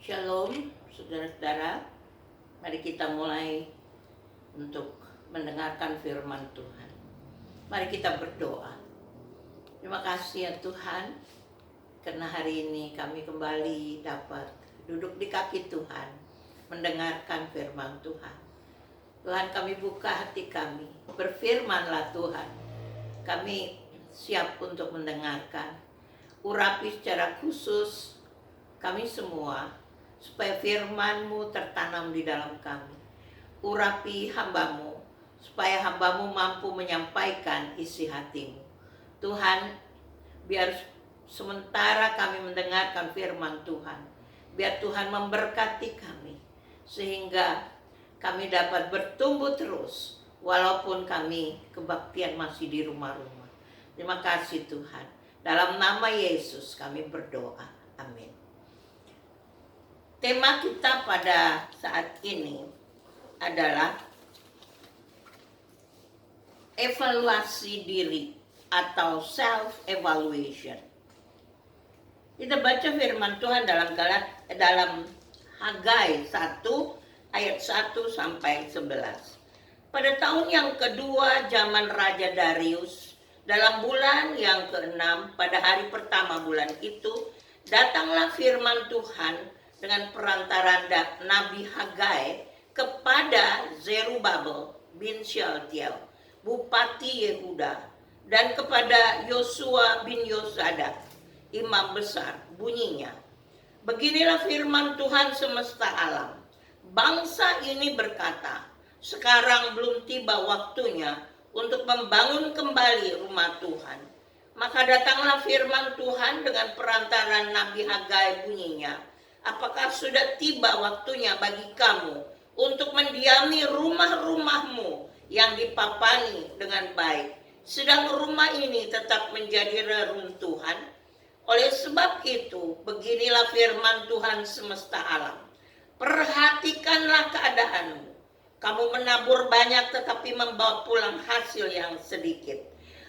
Shalom, saudara-saudara. Mari kita mulai untuk mendengarkan firman Tuhan. Mari kita berdoa. Terima kasih ya Tuhan, karena hari ini kami kembali dapat duduk di kaki Tuhan, mendengarkan firman Tuhan. Tuhan, kami buka hati kami, berfirmanlah Tuhan. Kami siap untuk mendengarkan. Urapi secara khusus kami semua, supaya firman-Mu tertanam di dalam kami. Urapi hamba-Mu, supaya hamba-Mu mampu menyampaikan isi hati-Mu. Tuhan, biar sementara kami mendengarkan firman Tuhan, biar Tuhan memberkati kami, sehingga kami dapat bertumbuh terus, walaupun kami kebaktian masih di rumah-rumah. Terima kasih Tuhan. Dalam nama Yesus kami berdoa. Amin. Tema kita pada saat ini adalah evaluasi diri atau self-evaluation. Kita baca firman Tuhan dalam Hagai 1 ayat 1 sampai 11. Pada tahun yang kedua zaman Raja Darius, dalam bulan yang ke-6, pada hari pertama bulan itu, datanglah firman Tuhan dengan perantaran Nabi Hagai kepada Zerubabel bin Shealtiel, Bupati Yehuda, dan kepada Yosua bin Yosadak, Imam Besar. Bunyinya, beginilah firman Tuhan semesta alam. Bangsa ini berkata, sekarang belum tiba waktunya untuk membangun kembali rumah Tuhan. Maka datanglah firman Tuhan dengan perantaran Nabi Hagai, bunyinya, apakah sudah tiba waktunya bagi kamu untuk mendiami rumah-rumahmu yang dipapani dengan baik, sedang rumah ini tetap menjadi reruntuhan? Oleh sebab itu, beginilah firman Tuhan semesta alam. Perhatikanlah keadaanmu. Kamu menabur banyak tetapi membawa pulang hasil yang sedikit.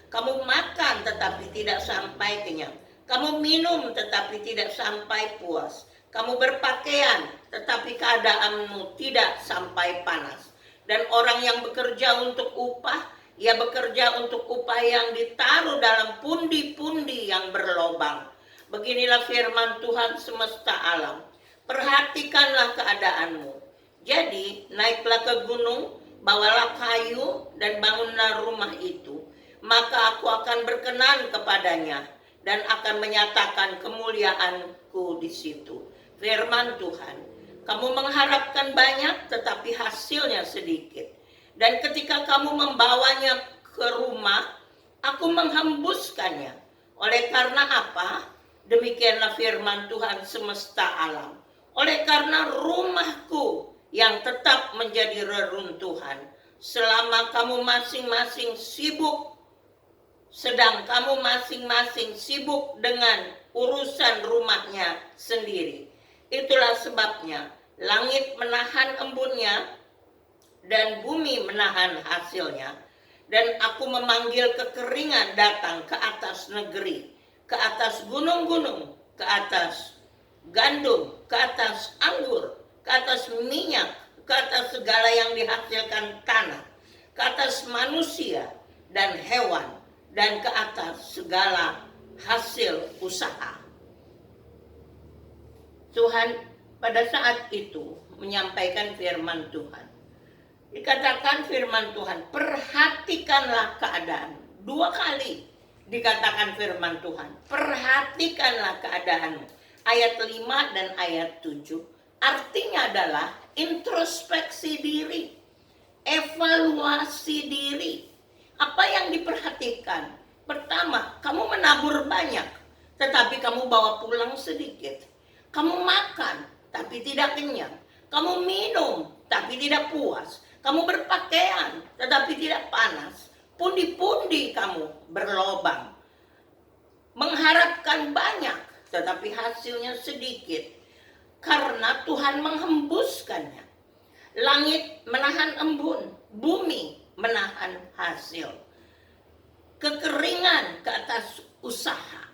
Kamu makan tetapi tidak sampai kenyang. Kamu minum tetapi tidak sampai puas. Kamu berpakaian, tetapi keadaanmu tidak sampai panas. Dan orang yang bekerja untuk upah, ia bekerja untuk upah yang ditaruh dalam pundi-pundi yang berlobang. Beginilah firman Tuhan semesta alam. Perhatikanlah keadaanmu. Jadi, naiklah ke gunung, bawalah kayu, dan bangunlah rumah itu. Maka aku akan berkenan kepadanya, dan akan menyatakan kemuliaanku di situ. Firman Tuhan, kamu mengharapkan banyak tetapi hasilnya sedikit. Dan ketika kamu membawanya ke rumah, aku menghembuskannya. Oleh karena apa? Demikianlah firman Tuhan semesta alam. Oleh karena rumahku yang tetap menjadi reruntuhan, selama kamu masing-masing sibuk, sedang kamu masing-masing sibuk dengan urusan rumahnya sendiri. Itulah sebabnya langit menahan embunnya dan bumi menahan hasilnya. Dan aku memanggil kekeringan datang ke atas negeri, ke atas gunung-gunung, ke atas gandum, ke atas anggur, ke atas minyak, ke atas segala yang dihasilkan tanah, ke atas manusia dan hewan, dan ke atas segala hasil usaha. Tuhan pada saat itu menyampaikan firman Tuhan. Dikatakan firman Tuhan, perhatikanlah keadaan. 2 kali dikatakan firman Tuhan, perhatikanlah keadaanmu. Ayat 5 dan ayat 7 artinya adalah introspeksi diri, evaluasi diri. Apa yang diperhatikan? Pertama, kamu menabur banyak, tetapi kamu bawa pulang sedikit. Kamu makan, tapi tidak kenyang. Kamu minum, tapi tidak puas. Kamu berpakaian, tetapi tidak panas. Pundi-pundi kamu berlobang. Mengharapkan banyak, tetapi hasilnya sedikit. Karena Tuhan menghembuskannya. Langit menahan embun, bumi menahan hasil. Kekeringan ke atas usaha.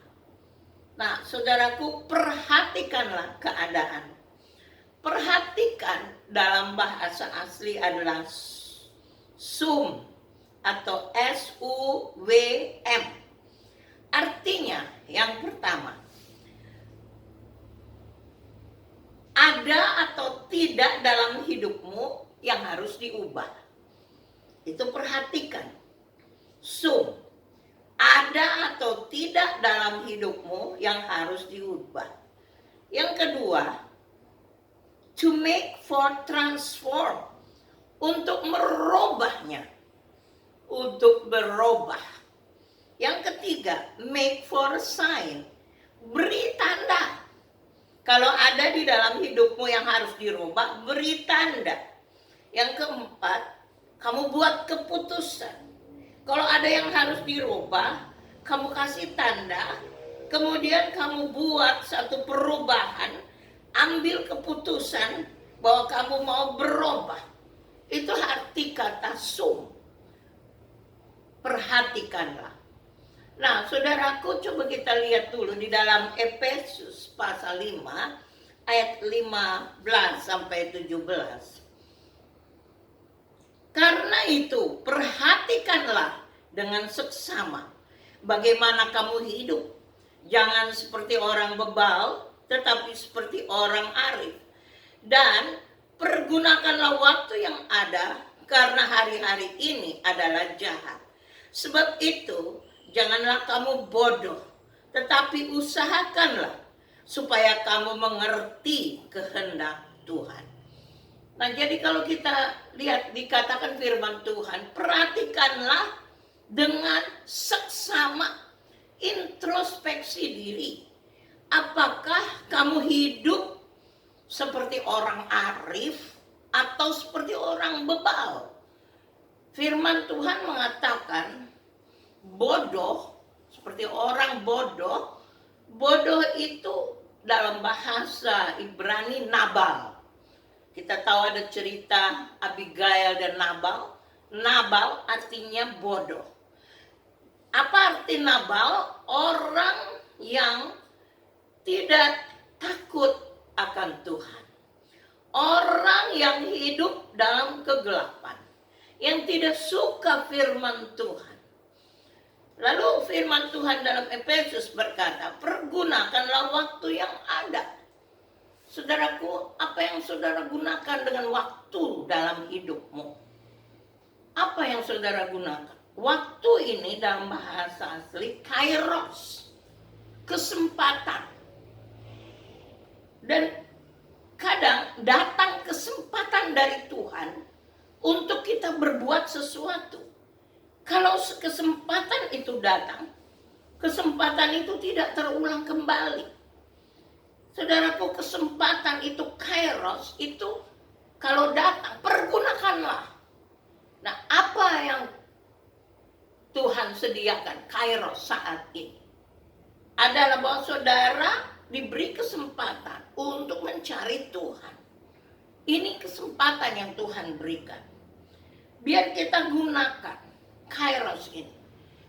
Nah, saudaraku, perhatikanlah keadaan. dikatakan dalam bahasa asli adalah sum atau SUWM. Artinya yang pertama, ada atau tidak dalam hidupmu yang harus diubah. Itu perhatikan. Sum, ada atau tidak dalam hidupmu yang harus diubah. Yang kedua, to make for transform, untuk merubahnya, untuk berubah. Yang ketiga, make for sign, beri tanda. Kalau ada di dalam hidupmu yang harus dirubah, beri tanda. Yang keempat, kamu buat keputusan. Kalau ada yang harus dirubah, kamu kasih tanda, kemudian kamu buat satu perubahan, ambil keputusan bahwa kamu mau berubah. Itu arti kata sum. Perhatikanlah. Nah, saudaraku, coba kita lihat dulu di dalam Efesus pasal 5 ayat 15 sampai 17. Karena itu, perhatikanlah dengan seksama bagaimana kamu hidup. Jangan seperti orang bebal, tetapi seperti orang arif. Dan pergunakanlah waktu yang ada, karena hari-hari ini adalah jahat. Sebab itu, janganlah kamu bodoh, tetapi usahakanlah supaya kamu mengerti kehendak Tuhan. Nah, jadi kalau kita lihat dikatakan firman Tuhan, perhatikanlah dengan seksama, introspeksi diri. Apakah kamu hidup seperti orang arif atau seperti orang bebal? Firman Tuhan mengatakan bodoh, seperti orang bodoh. Bodoh itu dalam bahasa Ibrani Nabal. Kita tahu ada cerita Abigail dan Nabal. Nabal artinya bodoh. Apa arti Nabal? Orang yang tidak takut akan Tuhan. Orang yang hidup dalam kegelapan. Yang tidak suka firman Tuhan. Lalu firman Tuhan dalam Efesus berkata, pergunakanlah waktu yang ada. Saudaraku, apa yang saudara gunakan dengan waktu dalam hidupmu? Apa yang saudara gunakan? Waktu ini dalam bahasa asli kairos, kesempatan. Dan kadang datang kesempatan dari Tuhan untuk kita berbuat sesuatu. Kalau kesempatan itu datang, kesempatan itu tidak terulang kembali. Saudaraku, kesempatan itu kairos, itu kalau datang, pergunakanlah. Nah, apa yang Tuhan sediakan kairos saat ini? Adalah bahwa saudara diberi kesempatan untuk mencari Tuhan. Ini kesempatan yang Tuhan berikan. Biar kita gunakan kairos ini.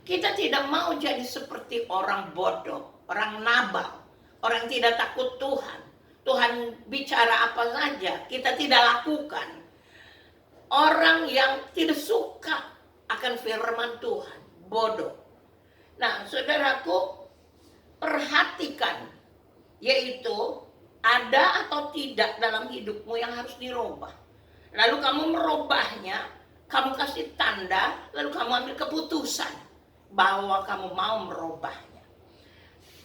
Kita tidak mau jadi seperti orang bodoh, orang Nabal. Orang tidak takut Tuhan. Tuhan bicara apa saja, kita tidak lakukan. Orang yang tidak suka akan firman Tuhan, bodoh. Nah, saudaraku, perhatikan, yaitu ada atau tidak dalam hidupmu yang harus dirubah. Lalu kamu merubahnya, kamu kasih tanda, lalu kamu ambil keputusan bahwa kamu mau merubahnya.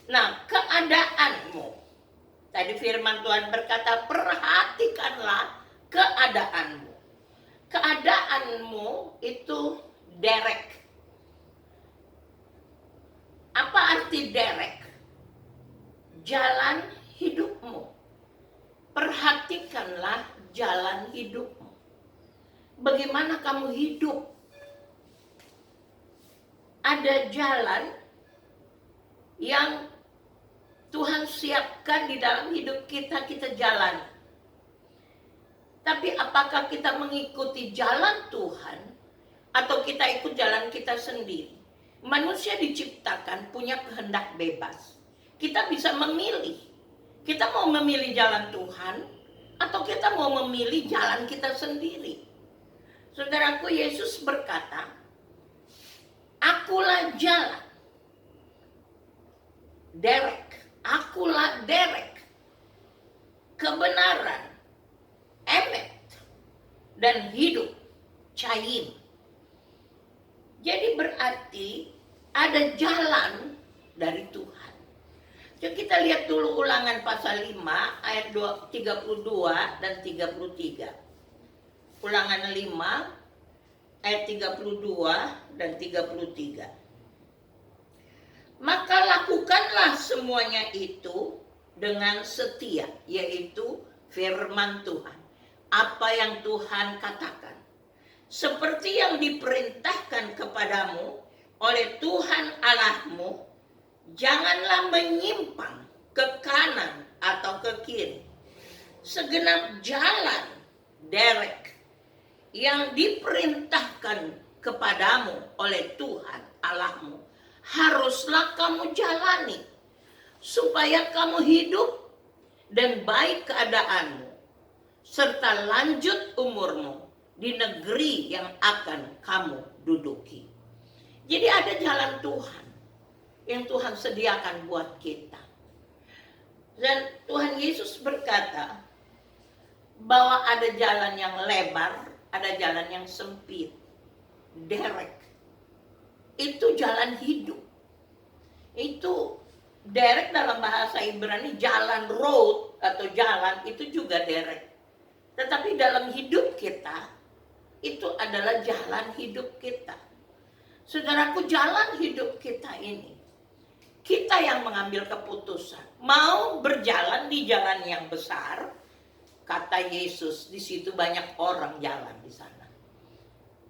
Nah, keadaanmu. Tadi firman Tuhan berkata, perhatikanlah keadaanmu. Keadaanmu itu derek. Apa arti derek? Jalan hidupmu. Perhatikanlah jalan hidupmu. Bagaimana kamu hidup? Ada jalan yang Tuhan siapkan di dalam hidup kita, kita jalan. Tapi apakah kita mengikuti jalan Tuhan atau kita ikut jalan kita sendiri? Manusia diciptakan punya kehendak bebas. Kita bisa memilih. Kita mau memilih jalan Tuhan Atau kita mau memilih jalan kita sendiri? Saudaraku, Yesus berkata, akulah jalan, derek, akulah derek, kebenaran, emet, dan hidup, caim. Jadi berarti ada jalan dari Tuhan. Jadi kita lihat dulu Ulangan pasal 5 ayat 32 dan 33. Ulangan 5 ayat 32 dan 33. Maka lakukanlah semuanya itu dengan setia, yaitu firman Tuhan. Apa yang Tuhan katakan. Seperti yang diperintahkan kepadamu oleh Tuhan Allahmu, janganlah menyimpang ke kanan atau ke kiri. Segenap jalan, derek, yang diperintahkan kepadamu oleh Tuhan Allahmu, haruslah kamu jalani, supaya kamu hidup dan baik keadaanmu, serta lanjut umurmu di negeri yang akan kamu duduki. Jadi ada jalan Tuhan yang Tuhan sediakan buat kita. Dan Tuhan Yesus berkata bahwa ada jalan yang lebar, ada jalan yang sempit. Derek. Itu jalan hidup. Itu derek dalam bahasa Ibrani, jalan road atau jalan, itu juga derek. Tetapi dalam hidup kita, itu adalah jalan hidup kita. Saudaraku, jalan hidup kita ini, kita yang mengambil keputusan. Mau berjalan di jalan yang besar, kata Yesus, di situ banyak orang jalan di sana.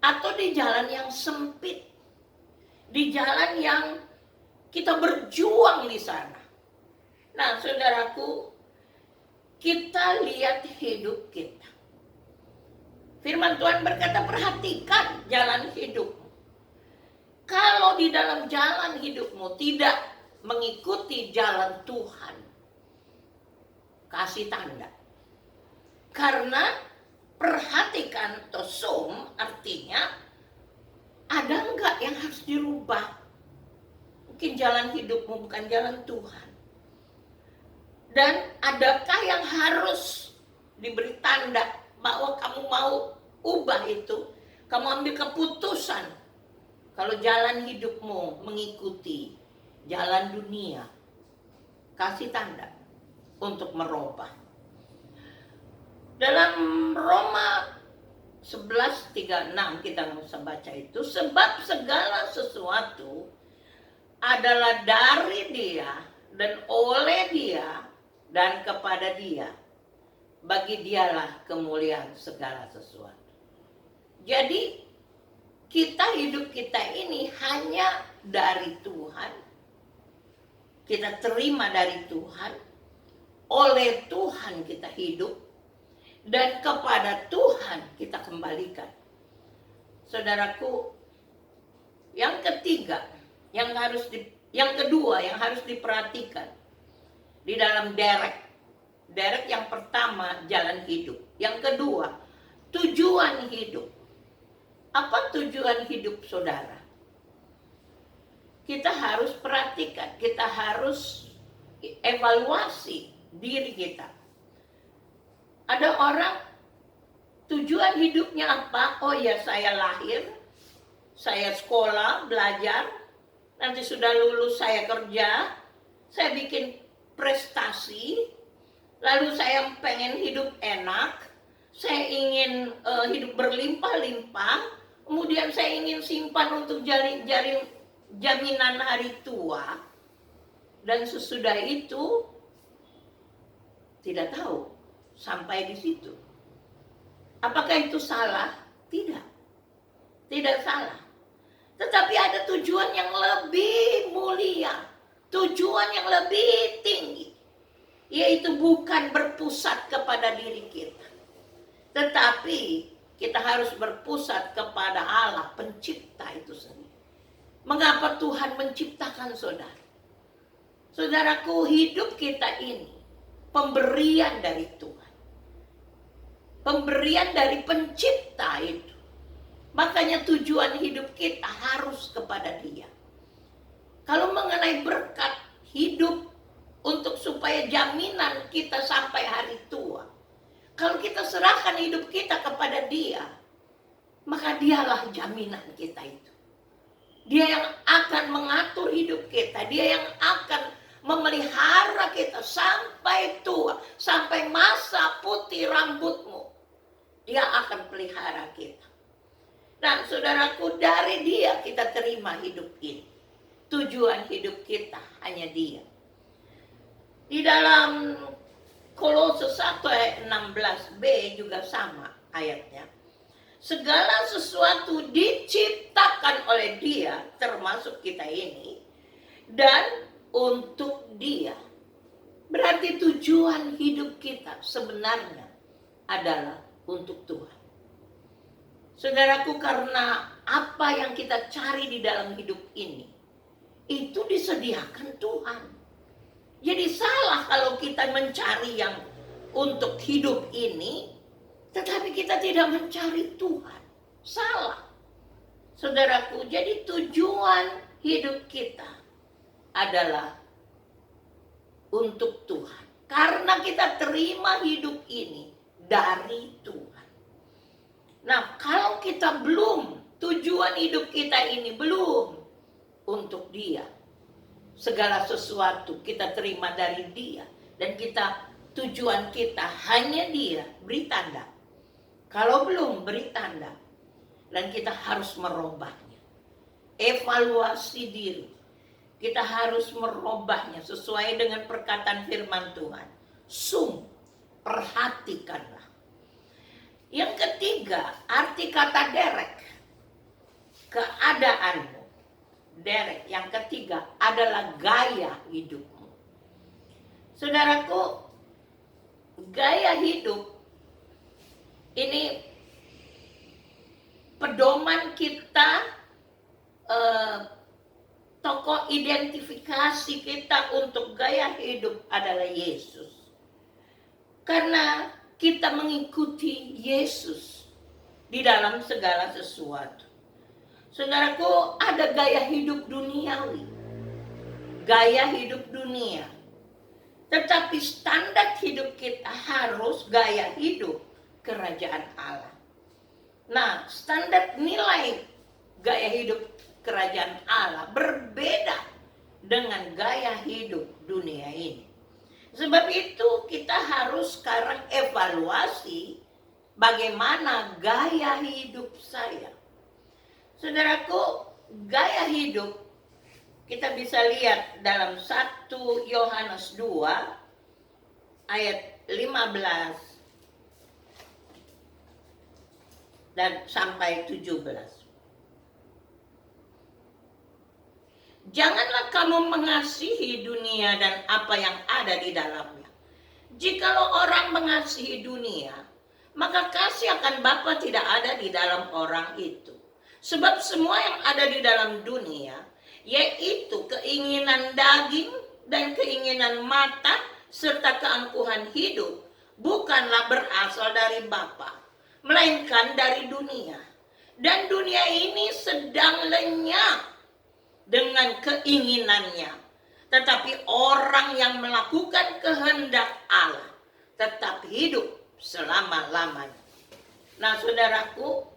Atau di jalan yang sempit, di jalan yang kita berjuang di sana. Nah, saudaraku, kita lihat hidup kita. Firman Tuhan berkata, perhatikan jalan hidupmu. Kalau di dalam jalan hidupmu tidak mengikuti jalan Tuhan, kasih tanda. Karena perhatikan tosum artinya ada enggak yang harus dirubah. Mungkin jalan hidupmu bukan jalan Tuhan. Dan adakah yang harus diberi tanda bahwa kamu mau ubah itu? Kamu ambil keputusan kalau jalan hidupmu mengikuti jalan dunia, kasih tanda untuk merubah. Dalam Roma 11:36 kita bisa baca itu, sebab segala sesuatu adalah dari Dia dan oleh Dia dan kepada Dia. Bagi Dialah kemuliaan segala sesuatu. Jadi hidup kita ini hanya dari Tuhan. Kita terima dari Tuhan, oleh Tuhan kita hidup, dan kepada Tuhan kita kembalikan. Saudaraku, yang ketiga, yang kedua yang harus diperhatikan di dalam derek. Derek yang pertama jalan hidup, yang kedua tujuan hidup. Apa tujuan hidup saudara? Kita harus perhatikan, kita harus evaluasi diri kita. Ada orang tujuan hidupnya apa? Oh ya, saya lahir, saya sekolah, belajar, nanti sudah lulus saya kerja, saya bikin prestasi, lalu saya pengen hidup enak, saya ingin hidup berlimpah-limpah, kemudian saya ingin simpan untuk jaminan hari tua, dan sesudah itu tidak tahu sampai di situ. Apakah itu salah? Tidak. Tidak salah. Tetapi ada tujuan yang lebih mulia, tujuan yang lebih tinggi, yaitu bukan berpusat kepada diri kita, tetapi kita harus berpusat kepada Allah pencipta itu sendiri. Mengapa Tuhan menciptakan saudara? Saudaraku, hidup kita ini pemberian dari Tuhan. pemberian dari pencipta itu. Makanya tujuan hidup kita harus kepada Dia. Kalau mengenai berkat hidup untuk supaya jaminan kita sampai hari tua, kalau kita serahkan hidup kita kepada Dia, maka Dialah jaminan kita itu. Dia yang akan mengatur hidup kita. Dia yang akan memelihara kita sampai tua, sampai masa putih rambutmu. Dia akan pelihara kita. Nah, saudaraku, dari Dia kita terima hidup ini. Tujuan hidup kita hanya Dia. Di dalam Kolose 1 ayat 16b juga sama ayatnya. Segala sesuatu diciptakan oleh Dia, termasuk kita ini, dan untuk Dia. Berarti tujuan hidup kita sebenarnya adalah untuk Tuhan. Saudaraku, karena apa yang kita cari di dalam hidup ini, itu disediakan Tuhan. Jadi salah kalau kita mencari yang untuk hidup ini, tetapi kita tidak mencari Tuhan. Salah. Saudaraku, jadi tujuan hidup kita adalah untuk Tuhan. Karena kita terima hidup ini dari Tuhan. Nah, kalau kita belum, tujuan hidup kita ini belum untuk Dia. Segala sesuatu kita terima dari Dia. Dan tujuan kita hanya Dia. Beri tanda. Kalau belum, beri tanda. Dan kita harus merubahnya. Evaluasi diri. Kita harus merubahnya sesuai dengan perkataan firman Tuhan. Sungguh, perhatikanlah. Yang ketiga, arti kata derek. Keadaanmu. Derek. Yang ketiga adalah gaya hidupmu. Saudaraku, gaya hidup ini pedoman kita, tokoh identifikasi kita untuk gaya hidup adalah Yesus. Karena kita mengikuti Yesus di dalam segala sesuatu. Saudaraku, ada gaya hidup duniawi. Gaya hidup dunia. Tetapi standar hidup kita harus gaya hidup kerajaan Allah. Nah, standar nilai gaya hidup kerajaan Allah berbeda dengan gaya hidup dunia ini. Sebab itu kita harus sekarang evaluasi bagaimana gaya hidup saya. Saudaraku, gaya hidup kita bisa lihat dalam 1 Yohanes 2 ayat 15 dan sampai 17. Janganlah kamu mengasihi dunia dan apa yang ada di dalamnya. Jikalau orang mengasihi dunia, maka kasih akan Bapa tidak ada di dalam orang itu. Sebab semua yang ada di dalam dunia, yaitu keinginan daging dan keinginan mata, serta keangkuhan hidup, bukanlah berasal dari Bapa, melainkan dari dunia. Dan dunia ini sedang lenyap dengan keinginannya. Tetapi orang yang melakukan kehendak Allah tetap hidup selama-lamanya. Nah, saudaraku,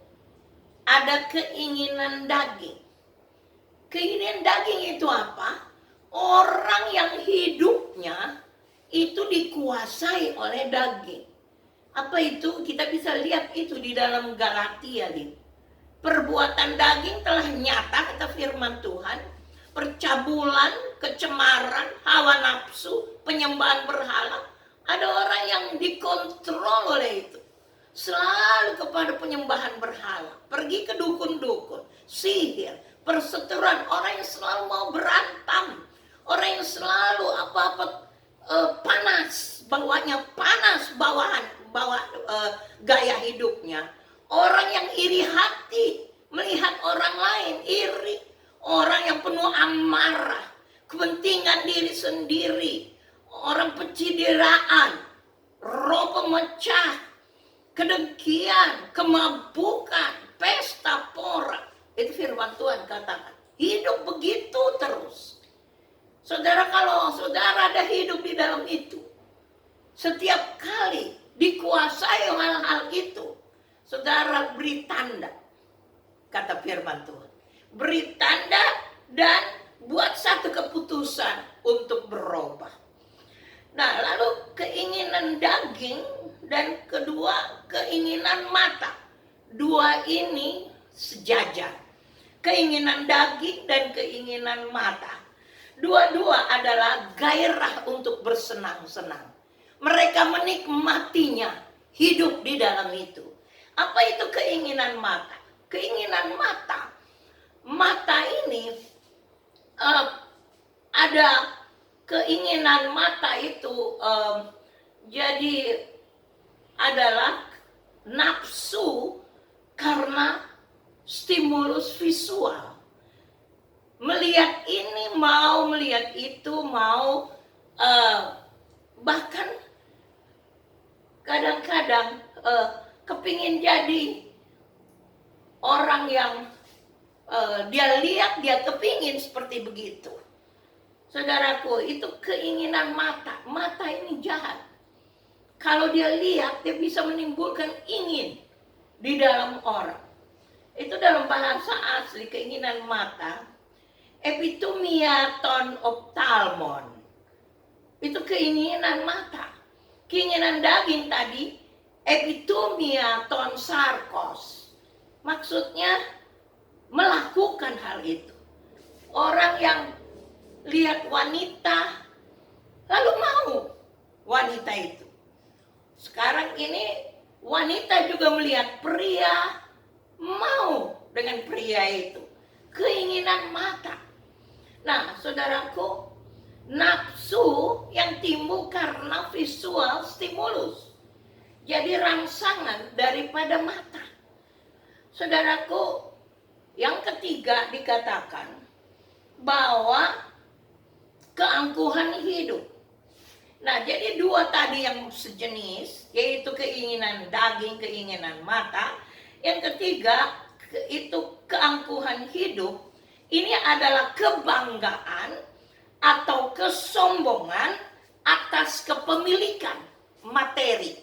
ada keinginan daging. Keinginan daging itu apa? Orang yang hidupnya itu dikuasai oleh daging. Apa itu? Kita bisa lihat itu di dalam Galatia. Perbuatan daging telah nyata, kata firman Tuhan. Percabulan, kecemaran, hawa nafsu, penyembahan berhala. Ada orang yang dikontrol oleh itu. Selalu kepada penyembahan berhala. Pergi ke dukun-dukun, sihir, perseteruan. Orang yang selalu mau berantem. Orang yang selalu panas. Bawanya panas, bawa gaya hidupnya. Orang yang iri hati, melihat orang lain iri. Orang yang penuh amarah, kepentingan diri sendiri. Orang pecideraan, roh pemecah, kedengkian, kemabukan, pesta pora. Itu firman Tuhan katakan. Hidup begitu terus. Saudara, kalau saudara ada hidup di dalam itu, setiap kali dikuasai hal-hal itu, saudara beri tanda. Kata firman Tuhan. Beri tanda dan buat satu keputusan untuk berubah. Nah, lalu keinginan daging dan kedua keinginan mata. Dua ini sejajar. Keinginan daging dan keinginan mata. Dua-dua adalah gairah untuk bersenang-senang. Mereka menikmatinya, hidup di dalam itu. Apa itu keinginan mata? Keinginan mata. Mata ini ada keinginan mata itu jadi adalah nafsu karena stimulus visual. Melihat ini mau, melihat itu mau, bahkan kadang-kadang kepingin jadi orang yang dia lihat, dia kepingin seperti begitu. Saudaraku, itu keinginan mata. Mata ini jahat. Kalau dia lihat, dia bisa menimbulkan ingin di dalam orang. Itu dalam bahasa asli keinginan mata. Epitomia ton ophthalmon. Itu keinginan mata. Keinginan daging tadi, epitomia ton sarkos. Maksudnya melakukan hal itu. Orang yang lihat wanita lalu mau wanita itu. Sekarang ini wanita juga melihat pria, mau dengan pria itu. Keinginan mata. Nah, saudaraku, nafsu yang timbul karena visual stimulus. Jadi rangsangan daripada mata. Saudaraku, yang ketiga dikatakan bahwa keangkuhan hidup. Nah, jadi dua tadi yang sejenis, yaitu keinginan daging, keinginan mata. Yang ketiga, itu keangkuhan hidup. Ini adalah kebanggaan atau kesombongan atas kepemilikan materi.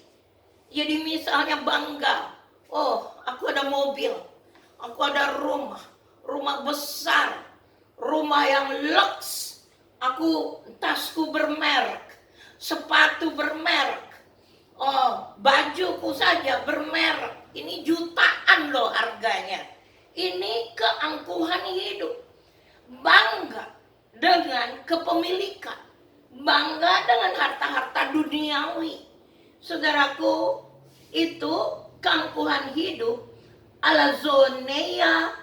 Jadi misalnya bangga, oh aku ada mobil, aku ada rumah besar, rumah yang lux, aku tasku bermerek, sepatu bermerek, oh bajuku saja bermerek, ini jutaan loh harganya. Ini keangkuhan hidup, bangga dengan kepemilikan, bangga dengan harta-harta duniawi. Saudaraku, itu keangkuhan hidup alazoneia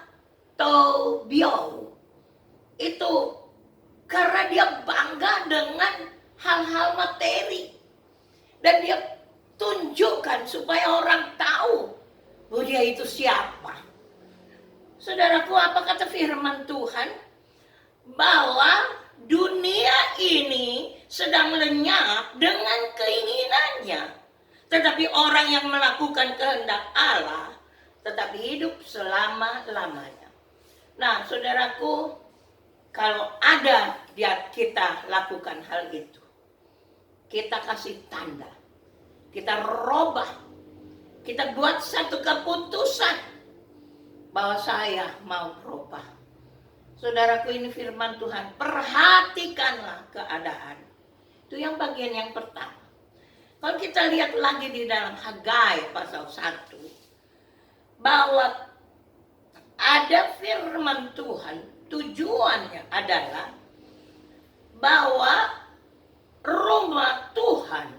tobio. Itu karena dia bangga dengan hal-hal materi. Dan dia tunjukkan supaya orang tahu bahwa dia itu siapa. Saudaraku, apa kata firman Tuhan? Bahwa dunia ini sedang lenyap dengan keinginannya. Tetapi orang yang melakukan kehendak Allah tetap hidup selama-lamanya. Nah, saudaraku, kalau ada kita lakukan hal itu, kita kasih tanda, kita robah, kita buat satu keputusan bahwa saya mau berubah. Saudaraku, ini firman Tuhan, perhatikanlah keadaan. Itu yang bagian yang pertama. Kalau kita lihat lagi di dalam Hagai pasal 1, bahwa ada firman Tuhan, tujuannya adalah bahwa rumah Tuhan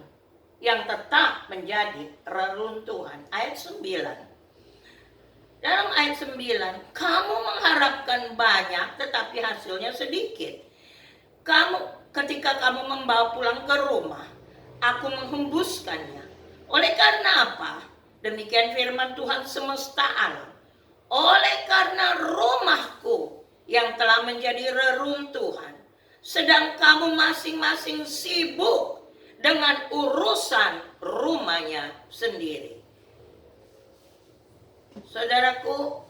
yang tetap menjadi reruntuhan. Ayat 9. Dalam ayat 9, kamu mengharapkan banyak tetapi hasilnya sedikit. Ketika kamu membawa pulang ke rumah, aku menghembuskannya. Oleh karena apa? Demikian firman Tuhan semesta alam. Oleh karena rumahku yang telah menjadi reruntuhan, sedang kamu masing-masing sibuk dengan urusan rumahnya sendiri. Saudaraku,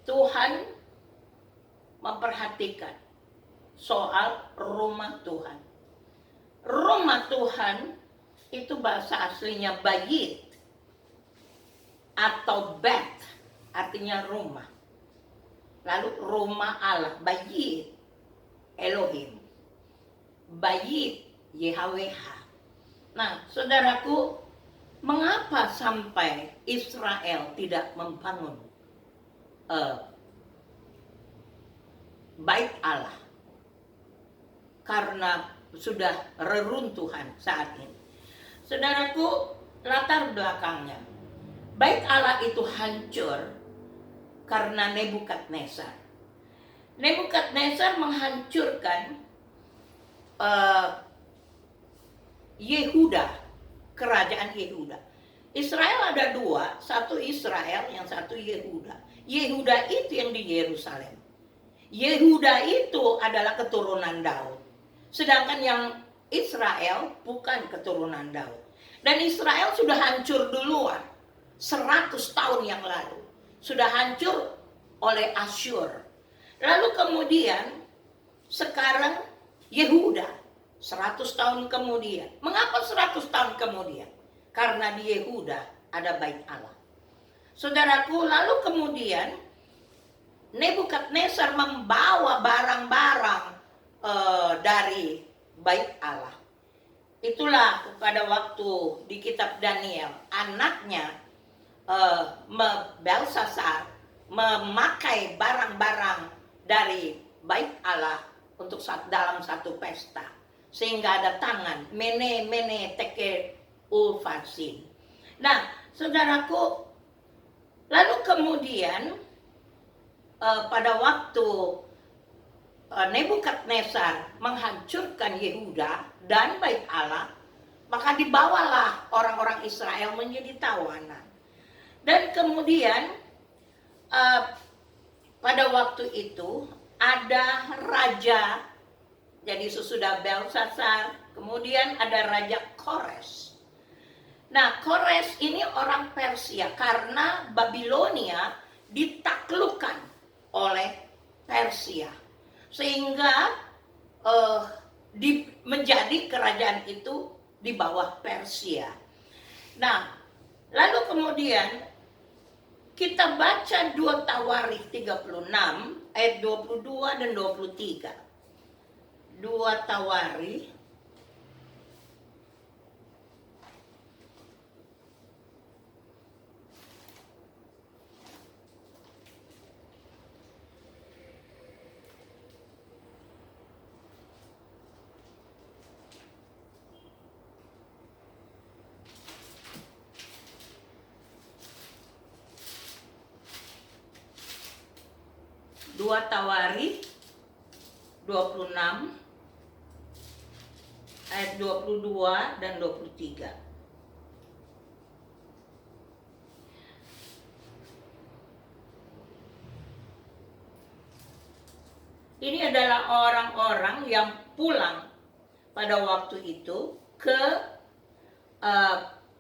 Tuhan memperhatikan soal rumah Tuhan. Rumah Tuhan itu bahasa aslinya bayit atau bet, artinya rumah. Lalu rumah Allah, bayit Elohim, bayit YHWH. Nah, saudaraku, mengapa sampai Israel tidak membangun bait Allah? Karena sudah reruntuhan saat ini. Saudaraku, latar belakangnya, bait Allah itu hancur karena Nebukadnezar. Nebukadnezar menghancurkan Yehuda, kerajaan Yehuda. Israel ada dua, satu Israel, yang satu Yehuda. Yehuda itu yang di Yerusalem. Yehuda itu adalah keturunan Daud. Sedangkan yang Israel bukan keturunan Daud. Dan Israel sudah hancur duluan, 100 tahun yang lalu. Sudah hancur oleh Asyur. Lalu kemudian sekarang Yehuda 100 tahun kemudian. Mengapa 100 tahun kemudian? Karena di Yehuda ada bait Allah. Saudaraku, lalu kemudian Nebukadnezar membawa barang-barang dari bait Allah. Itulah pada waktu di kitab Daniel, anaknya Belsasar memakai barang-barang dari bait Allah untuk dalam satu pesta, sehingga ada tangan mene tekel ulfasin. Nah, saudaraku, lalu kemudian pada waktu Nebukadnezar menghancurkan Yehuda dan bait Allah, maka dibawalah orang-orang Israel menjadi tawanan. Dan kemudian pada waktu itu ada raja, jadi sesudah Belsasar, kemudian ada Raja Kores. Nah, Kores ini orang Persia karena Babilonia ditaklukkan oleh Persia, sehingga menjadi kerajaan itu di bawah Persia. Nah, lalu kemudian kita baca 2 Tawarikh 36 ayat 22 dan 23. 2 Tawarikh Tawarikh 26 ayat 22 dan 23. Ini adalah orang-orang yang pulang pada waktu itu ke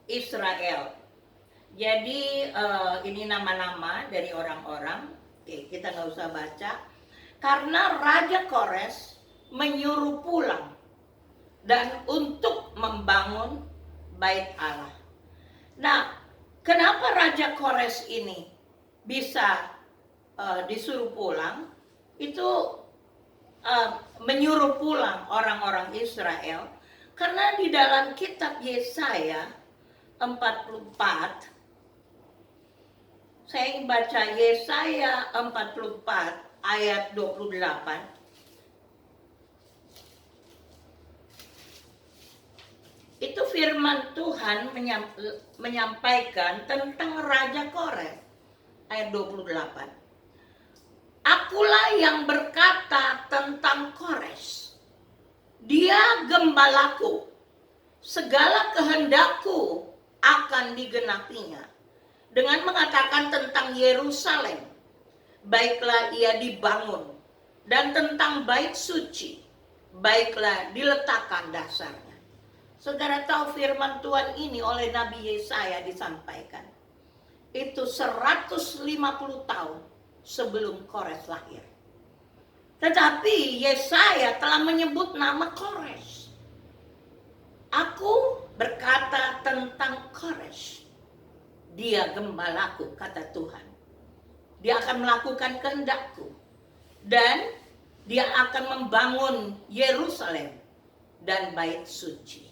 Israel. Jadi ini nama-nama dari orang-orang. Oke, kita nggak usah baca. Karena Raja Kores menyuruh pulang dan untuk membangun bait Allah. Nah, kenapa Raja Kores ini bisa disuruh pulang? Itu menyuruh pulang orang-orang Israel karena di dalam kitab Yesaya 44, saya baca Yesaya 44 ayat 28. Itu firman Tuhan menyampaikan tentang Raja Kores. Ayat 28. Akulah yang berkata tentang Kores. Dia gembalaku. Segala kehendakku akan digenapinya. Dengan mengatakan tentang Yerusalem, baiklah ia dibangun, dan tentang bait suci, baiklah diletakkan dasarnya. Saudara tahu firman Tuhan ini oleh Nabi Yesaya disampaikan. itu 150 tahun sebelum Kores lahir. Tetapi Yesaya telah menyebut nama Kores. Aku berkata tentang Kores, dia gembalaku, kata Tuhan. Dia akan melakukan kehendakku. Dan dia akan membangun Yerusalem dan bait suci.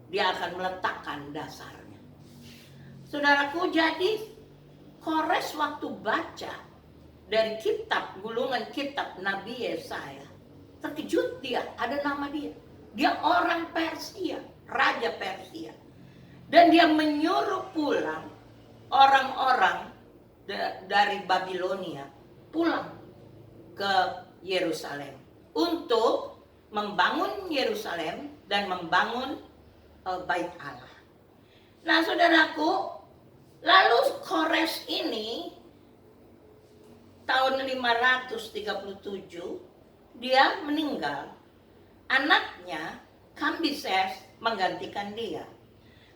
Dia akan meletakkan dasarnya. Saudaraku, jadi Kores waktu baca dari kitab, gulungan kitab Nabi Yesaya, terkejut dia, ada nama dia. Dia orang Persia, Raja Persia. Dan dia menyuruh pulang orang-orang dari Babilonia pulang ke Yerusalem untuk membangun Yerusalem dan membangun bait Allah. Nah, saudaraku, lalu Kores ini tahun 537 dia meninggal. Anaknya Kambises menggantikan dia.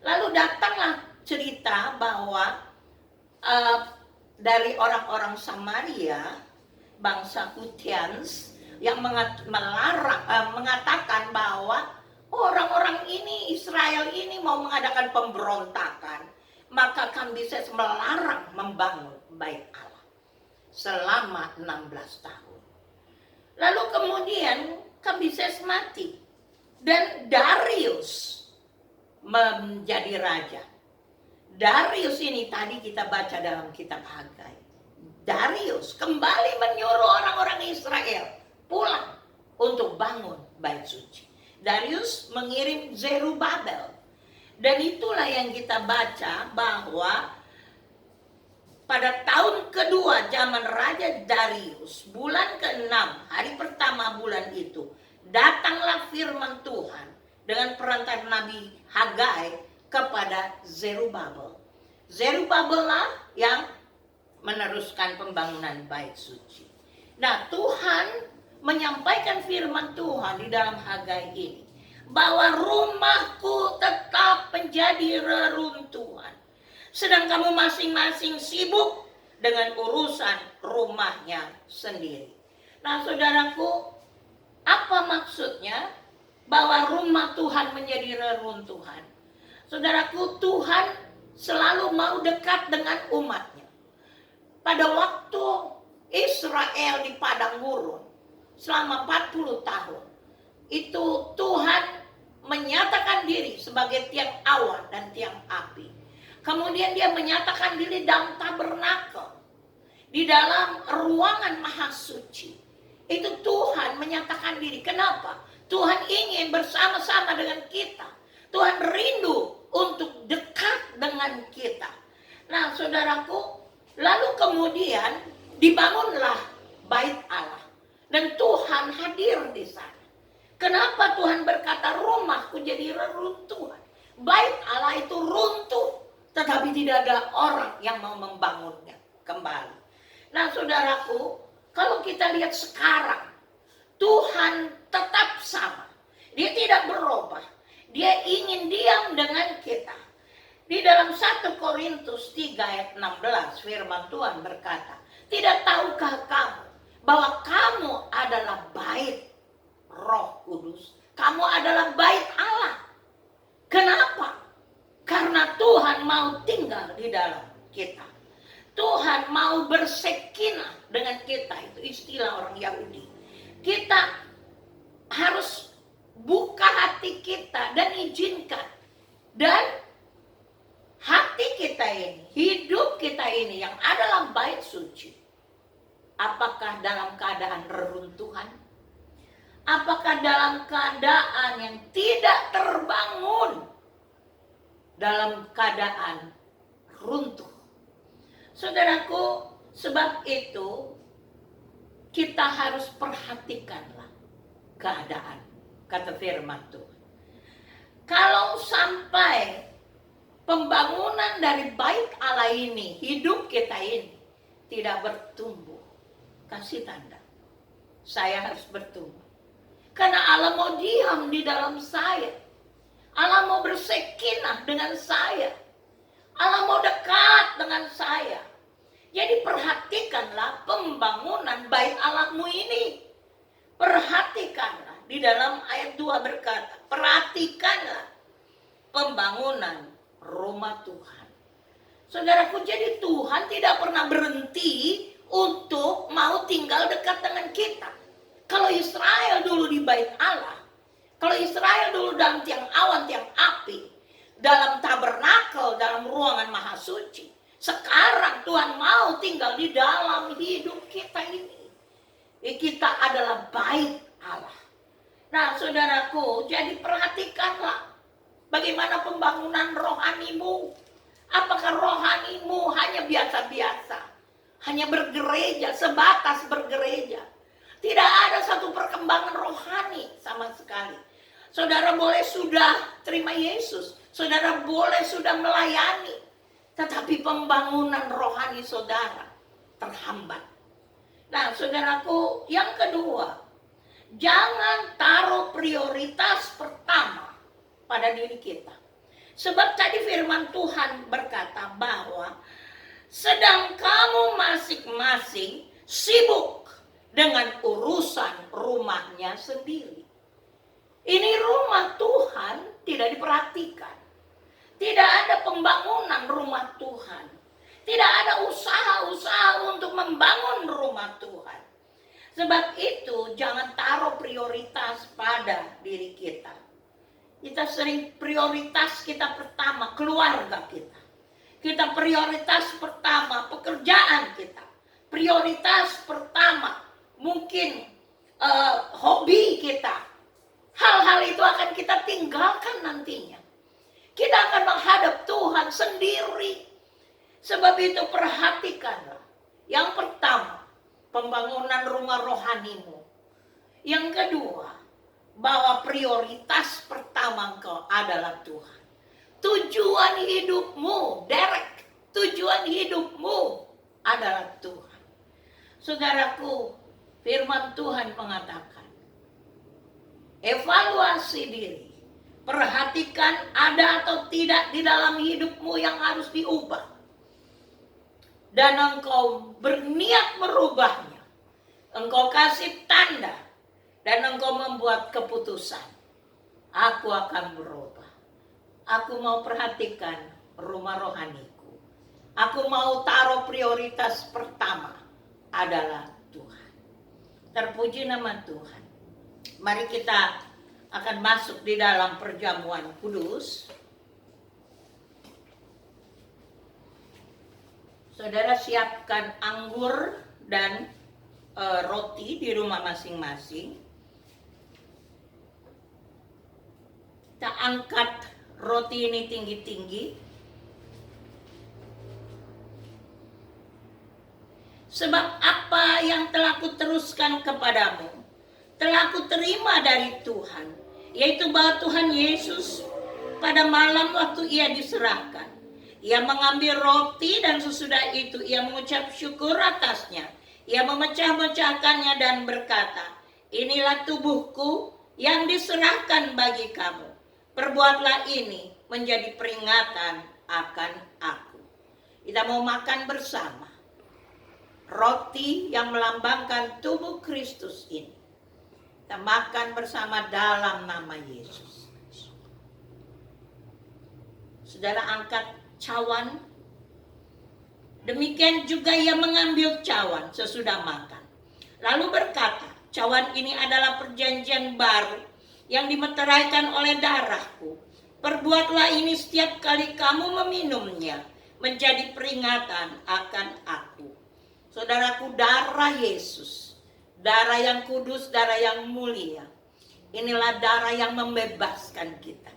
Lalu datanglah cerita bahwa dari orang-orang Samaria, bangsa Kutians, yang mengatakan bahwa orang-orang ini, Israel ini mau mengadakan pemberontakan. Maka Kambises melarang membangun bait Allah selama 16 tahun. Lalu kemudian Kambises mati dan Darius menjadi raja. Darius ini tadi kita baca dalam kitab Hagai. Darius kembali menyuruh orang-orang Israel pulang untuk bangun bait suci. Darius mengirim Zerubabel. Dan itulah yang kita baca bahwa pada tahun kedua zaman Raja Darius, bulan ke-6, hari pertama bulan itu, datanglah firman Tuhan dengan perantara Nabi Hagai kepada Zerubabel. Zerubabel lah yang meneruskan pembangunan bait suci. Nah, Tuhan menyampaikan firman Tuhan di dalam Hagai ini, bahwa rumahku tetap menjadi reruntuhan, sedang kamu masing-masing sibuk dengan urusan rumahnya sendiri. Nah, saudaraku, apa maksudnya bahwa rumah Tuhan menjadi reruntuhan? Saudaraku, Tuhan selalu mau dekat dengan umatnya. Pada waktu Israel di padang gurun selama 40 tahun, itu Tuhan menyatakan diri sebagai tiang awan dan tiang api. Kemudian dia menyatakan diri dalam tabernakel, di dalam ruangan maha suci. Itu Tuhan menyatakan diri. Kenapa? Tuhan ingin bersama-sama dengan kita. Tuhan rindu untuk dekat dengan kita. Nah, saudaraku, lalu kemudian dibangunlah bait Allah. Dan Tuhan hadir di sana. Kenapa Tuhan berkata rumahku jadi reruntuhan? Bait Allah itu runtuh, tetapi tidak ada orang yang mau membangunnya kembali. Nah, saudaraku, kalau kita lihat sekarang, Tuhan tetap sama. Dia tidak berubah. Dia ingin diam dengan kita. Di dalam 1 Korintus 3 ayat 16, firman Tuhan berkata, tidak tahukah kamu bahwa kamu adalah bait Roh Kudus? Kamu adalah bait Allah. Kenapa? Karena Tuhan mau tinggal di dalam kita. Tuhan mau bersekinah dengan kita. Itu istilah orang Yahudi. Kita harus buka hati kita dan izinkan. Dan hati kita ini, hidup kita ini yang adalah bait suci, apakah dalam keadaan reruntuhan? Apakah dalam keadaan yang tidak terbangun? Dalam keadaan runtuh. Saudaraku, sebab itu kita harus perhatikanlah keadaan, kata firman Tuhan. Kalau sampai pembangunan dari bait Allah ini, hidup kita ini tidak bertumbuh, kasih tanda. Saya harus bertumbuh. Karena Allah mau diam di dalam saya. Allah mau bersekinah dengan saya. Allah mau dekat dekat dengan saya. Jadi perhatikanlah pembangunan bait Allahmu ini. Perhatikanlah, di dalam ayat 2 berkata, perhatikanlah pembangunan rumah Tuhan. Saudaraku, jadi Tuhan tidak pernah berhenti untuk mau tinggal dekat dengan kita. Kalau Israel dulu di bait Allah, kalau Israel dulu dalam tiang awan, tiang api, dalam tabernakel, dalam ruangan maha suci, sekarang Tuhan mau tinggal di dalam hidup kita ini. Kita adalah bait Allah. Nah, saudaraku, jadi perhatikanlah bagaimana pembangunan rohanimu. Apakah rohanimu hanya biasa-biasa, hanya bergereja, sebatas bergereja? Tidak ada satu perkembangan rohani sama sekali. Saudara boleh sudah terima Yesus, saudara boleh sudah melayani, tetapi pembangunan rohani saudara terhambat. Nah, saudaraku, yang kedua, jangan taruh prioritas pertama pada diri kita. Sebab tadi firman Tuhan berkata bahwa sedang kamu masing-masing sibuk dengan urusan rumahnya sendiri. Ini rumah Tuhan tidak diperhatikan. Tidak ada pembangunan rumah Tuhan. Tidak ada usaha-usaha untuk membangun rumah Tuhan. Sebab itu jangan taruh prioritas pada diri kita. Kita sering prioritas kita pertama keluarga kita. Kita prioritas pertama pekerjaan kita. Prioritas pertama mungkin hobi kita. Hal-hal itu akan kita tinggalkan nantinya. Kita akan menghadap Tuhan sendiri. Sebab itu perhatikanlah. Yang pertama, pembangunan rumah rohanimu. Yang kedua, bahwa prioritas pertama engkau adalah Tuhan. Tujuan hidupmu, Derek, tujuan hidupmu adalah Tuhan. Saudaraku, firman Tuhan mengatakan, evaluasi diri. Perhatikan ada atau tidak di dalam hidupmu yang harus diubah. Dan engkau berniat merubahnya. Engkau kasih tanda. Dan engkau membuat keputusan. Aku akan berubah. Aku mau perhatikan rumah rohaniku. Aku mau taruh prioritas pertama adalah Tuhan. Terpuji nama Tuhan. Mari kita akan masuk di dalam perjamuan kudus. Saudara siapkan anggur dan roti di rumah masing-masing. Kita angkat roti ini tinggi-tinggi. Sebab apa yang telah kuteruskan kepadamu, telah kuterima dari Tuhan, yaitu bahwa Tuhan Yesus pada malam waktu ia diserahkan, ia mengambil roti dan sesudah itu ia mengucap syukur atasnya. Ia memecah-mecahkannya dan berkata, inilah tubuhku yang diserahkan bagi kamu. Perbuatlah ini menjadi peringatan akan aku. Kita mau makan bersama. Roti yang melambangkan tubuh Kristus ini. Kita makan bersama dalam nama Yesus. Saudara angkat cawan. Demikian juga ia mengambil cawan sesudah makan. Lalu berkata, cawan ini adalah perjanjian baru yang dimeteraikan oleh darahku. Perbuatlah ini setiap kali kamu meminumnya, menjadi peringatan akan aku. Saudaraku, darah Yesus, darah yang kudus, darah yang mulia. Inilah darah yang membebaskan kita.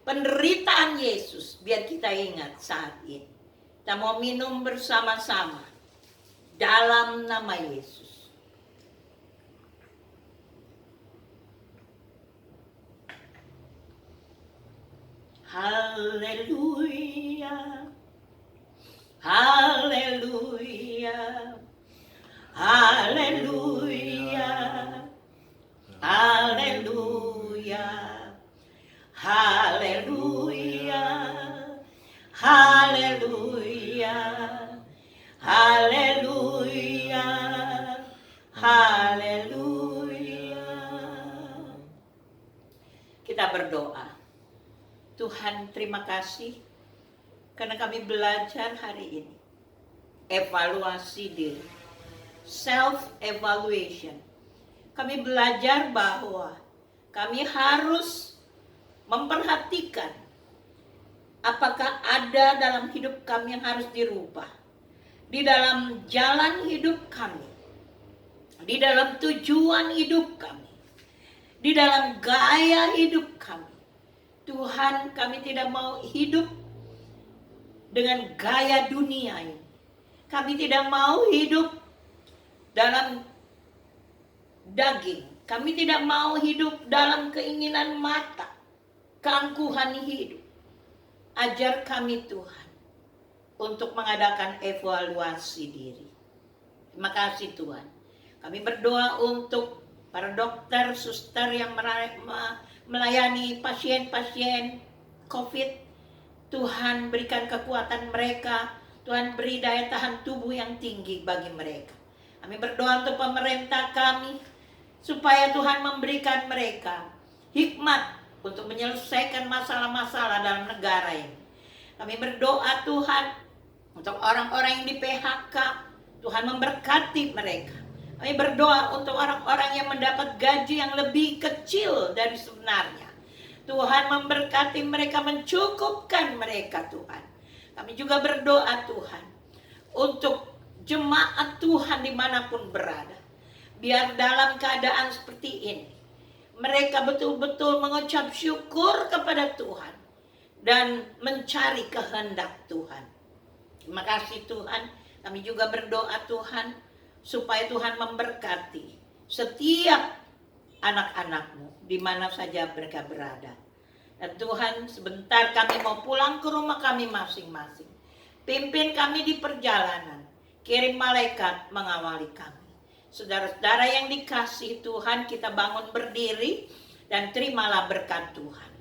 Penderitaan Yesus, biar kita ingat saat ini. Kita mau minum bersama-sama dalam nama Yesus. Haleluya, haleluya, haleluya, haleluya, haleluya, haleluya. haleluya, haleluya. Kita berdoa. Tuhan, terima kasih karena kami belajar hari ini. Evaluasi diri, self-evaluation. Kami belajar bahwa kami harus memperhatikan apakah ada dalam hidup kami yang harus dirubah. Di dalam jalan hidup kami, di dalam tujuan hidup kami, di dalam gaya hidup kami. Tuhan, kami tidak mau hidup dengan gaya dunia ini. Kami tidak mau hidup dalam daging. Kami tidak mau hidup dalam keinginan mata, keangkuhan hidup. Ajar kami Tuhan untuk mengadakan evaluasi diri. Terima kasih Tuhan. Kami berdoa untuk para dokter, suster yang melayani pasien-pasien COVID. Tuhan berikan kekuatan mereka. Tuhan beri daya tahan tubuh yang tinggi bagi mereka. Kami berdoa untuk pemerintah kami, supaya Tuhan memberikan mereka hikmat untuk menyelesaikan masalah-masalah dalam negara ini. Kami berdoa Tuhan untuk orang-orang yang di PHK, Tuhan memberkati mereka. Kami berdoa untuk orang-orang yang mendapat gaji yang lebih kecil dari sebenarnya. Tuhan memberkati mereka, mencukupkan mereka Tuhan. Kami juga berdoa Tuhan untuk jemaat Tuhan dimanapun berada. Biar dalam keadaan seperti ini, mereka betul-betul mengucap syukur kepada Tuhan dan mencari kehendak Tuhan. Terima kasih Tuhan. Kami juga berdoa Tuhan, supaya Tuhan memberkati setiap anak-anak-Mu di mana saja mereka berada. Dan Tuhan, sebentar kami mau pulang ke rumah kami masing-masing. Pimpin kami di perjalanan. Kirim malaikat mengawali kami. Saudara-saudara yang dikasihi Tuhan, kita bangun berdiri dan terimalah berkat Tuhan.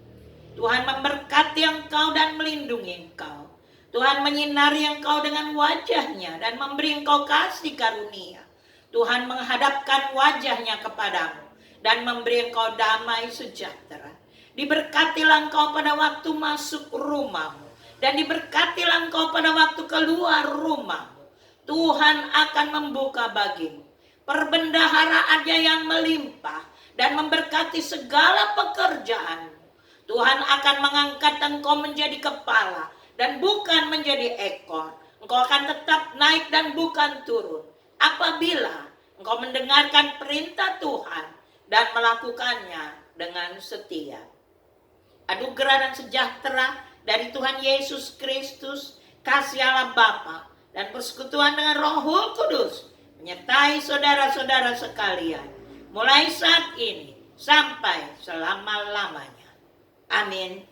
Tuhan memberkati engkau dan melindungi engkau. Tuhan menyinari engkau dengan wajahnya dan memberi engkau kasih karunia. Tuhan menghadapkan wajahnya kepadamu dan memberi engkau damai sejahtera. Diberkatilah engkau pada waktu masuk rumahmu dan diberkatilah engkau pada waktu keluar rumahmu. Tuhan akan membuka bagimu perbendaharaannya yang melimpah dan memberkati segala pekerjaan. Tuhan akan mengangkat engkau menjadi kepala dan bukan menjadi ekor. Engkau akan tetap naik dan bukan turun apabila engkau mendengarkan perintah Tuhan dan melakukannya dengan setia. Anugerah dan sejahtera dari Tuhan Yesus Kristus, kasih Allah Bapa dan persekutuan dengan Roh Kudus menyertai saudara-saudara sekalian, mulai saat ini sampai selama-lamanya. Amin.